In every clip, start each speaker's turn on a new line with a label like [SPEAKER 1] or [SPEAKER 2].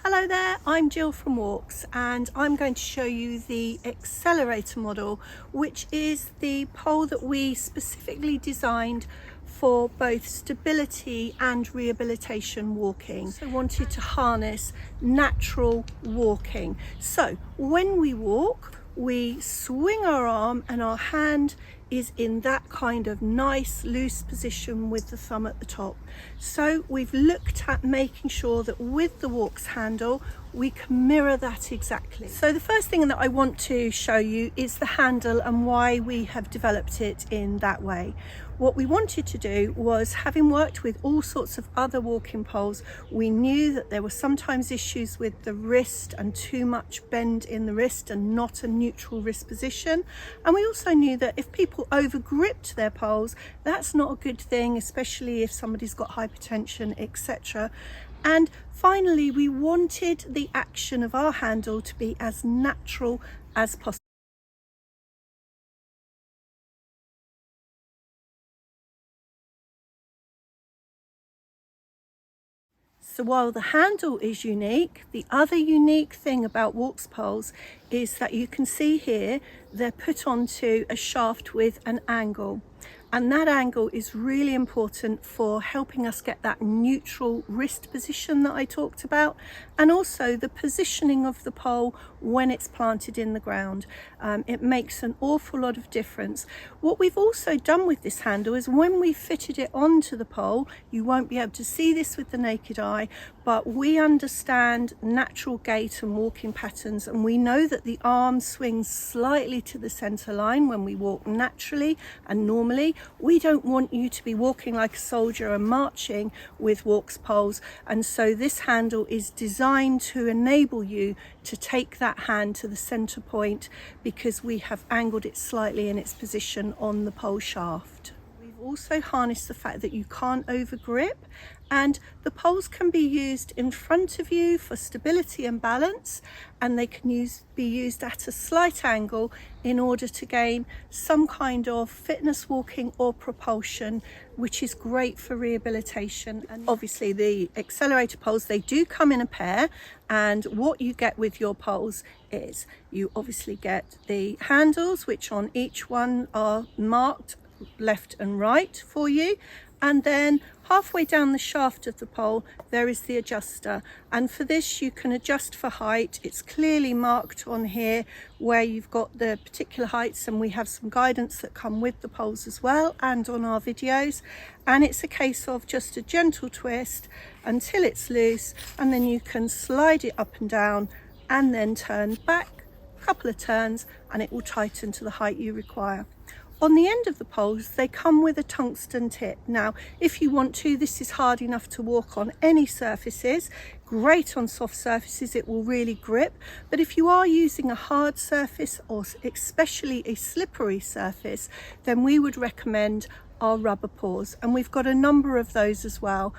[SPEAKER 1] Hello there, I'm Jill from Walks and I'm going to show you the accelerator model, which is the pole that we specifically designed for both stability and rehabilitation walking. So I wanted to harness natural walking. So when we walk, we swing our arm and our hand is in that kind of nice loose position with the thumb at the top. So we've looked at making sure that with the Walks handle we can mirror that exactly. So the first thing that I want to show you is the handle and why we have developed it in that way. What we wanted to do was, having worked with all sorts of other walking poles, we knew that there were sometimes issues with the wrist and too much bend in the wrist and not a neutral wrist position. And we also knew that if people over gripped their poles, that's not a good thing, especially if somebody's got hypertension, etc. And finally, we wanted the action of our handle to be as natural as possible. So while the handle is unique, the other unique thing about Walks poles is that you can see here they're put onto a shaft with an angle. And that angle is really important for helping us get that neutral wrist position that I talked about, and also the positioning of the pole when it's planted in the ground. It makes an awful lot of difference. What we've also done with this handle is when we fitted it onto the pole, you won't be able to see this with the naked eye, but we understand natural gait and walking patterns, and we know that the arm swings slightly to the center line when we walk naturally and normally. We don't want you to be walking like a soldier and marching with Walks poles, and so this handle is designed to enable you to take that hand to the center point because we have angled it slightly in its position on the pole shaft. We've also harnessed the fact that you can't over grip, and the poles can be used in front of you for stability and balance, and they can be used at a slight angle in order to gain some kind of fitness walking or propulsion, which is great for rehabilitation. And obviously the accelerator poles, they do come in a pair, and what you get with your poles is you obviously get the handles, which on each one are marked left and right for you, and then halfway down the shaft of the pole there is the adjuster, and for this you can adjust for height. It's clearly marked on here where you've got the particular heights, and we have some guidance that come with the poles as well and on our videos, and it's a case of just a gentle twist until it's loose, and then you can slide it up and down and then turn back a couple of turns and it will tighten to the height you require. On the end of the poles, they come with a tungsten tip. Now, if you want to, this is hard enough to walk on any surfaces. Great on soft surfaces, it will really grip. But if you are using a hard surface, or especially a slippery surface, then we would recommend our rubber paws. And we've got a number of those as well.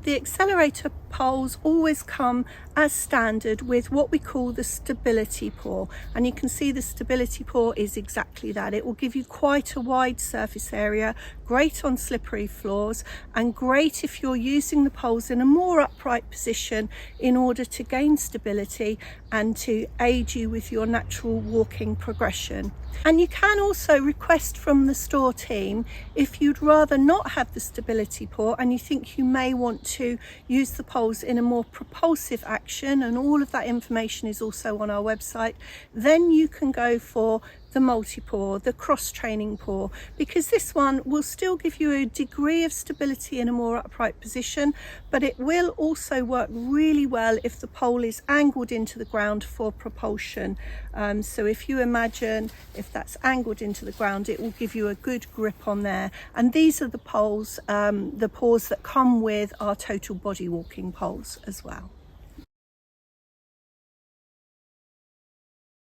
[SPEAKER 1] The accelerator poles always come as standard with what we call the stability paw, and you can see the stability paw is exactly that. It will give you quite a wide surface area, great on slippery floors, and great if you're using the poles in a more upright position in order to gain stability and to aid you with your natural walking progression. And you can also request from the store team, if you'd rather not have the stability paw and you think you may want to use the poles in a more propulsive action, and all of that information is also on our website, then you can go for the multi-paw, the cross-training paw, because this one will still give you a degree of stability in a more upright position, but it will also work really well if the pole is angled into the ground for propulsion. So if you imagine if that's angled into the ground, it will give you a good grip on there. And these are the poles, the paws that come with our total body walking poles as well.